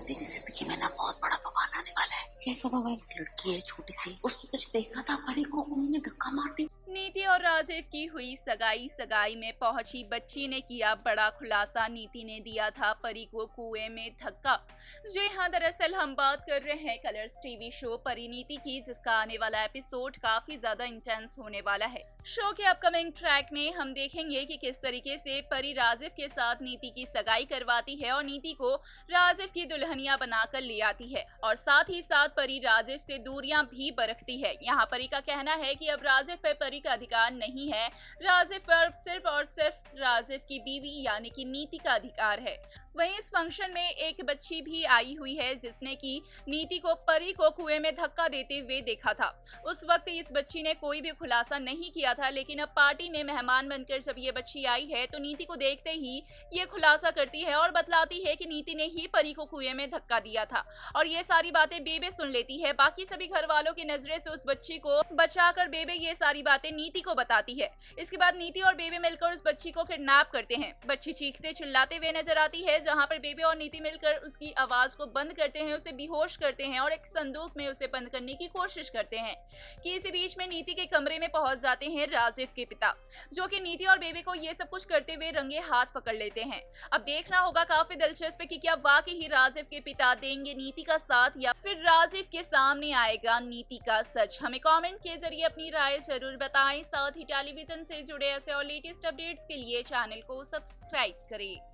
तेरी जिंदगी में ना बहुत बड़ा बवाल आने वाला है। कैसा बवाल? लड़की है छोटी सी, उसने कुछ देखा था परी को, उन्होंने धक्का मार दी। नीति और राजीव की हुई सगाई में पहुंची बच्ची ने किया बड़ा खुलासा। नीति ने दिया था परी को कुएं में धक्का। जी हाँ, दरअसल हम बात कर रहे हैं कलर्स टीवी शो परिणीति की, जिसका आने वाला एपिसोड काफी ज्यादा इंटेंस होने वाला है। शो के अपकमिंग ट्रैक में हम देखेंगे कि किस तरीके से परी राजीव के साथ नीति की सगाई करवाती है और नीति को राजीव की दुल्हनिया बनाकर ले आती है, और साथ ही साथ परी राजीव से दूरियां भी बरतती है। यहाँ परी का कहना है कि अब राजीव पर परी का अधिकार नहीं है, राजीव पर सिर्फ और सिर्फ राजीव की बीवी यानी कि नीति का अधिकार है। वहीं इस फंक्शन में एक बच्ची भी आई हुई है जिसने की नीति को परी को कुएं में धक्का देते हुए देखा था। उस वक्त इस बच्ची ने कोई भी खुलासा नहीं किया था, लेकिन अब पार्टी में मेहमान बनकर जब ये बच्ची आई है तो नीति को देखते ही ये खुलासा करती है और बतलाती है कि नीति ने ही परी को कुएं में धक्का दिया था। और ये सारी बातें बेबे सुन लेती है। बाकी सभी घर वालों की नजरें से उस बच्ची को बचाकर बेबे ये सारी बातें नीति को बताती है। इसके बाद नीति और बेबे मिलकर उस बच्ची को किडनैप करते हैं। बच्ची चीखते चिल्लाते हुए नजर आती है, जहां पर बेबे और नीति मिलकर उसकी आवाज को बंद करते हैं, उसे बेहोश करते हैं और एक संदूक में उसे बंद करने की कोशिश करते हैं। कि इसी बीच में नीति के कमरे में पहुंच जाते हैं राजीव के पिता, जो कि नीति और बेबे को ये सब कुछ करते हुए रंगे हाथ पकड़ लेते हैं। अब देखना होगा काफी दिलचस्प कि क्या वाकई ही राजीव के पिता देंगे नीति का साथ या फिर राजीव के सामने आएगा नीति का सच। हमें कमेंट के जरिए अपनी राय जरूर बताएं। साथ ही टेलीविजन से जुड़े ऐसे और लेटेस्ट अपडेट्स के लिए चैनल को सब्सक्राइब करें।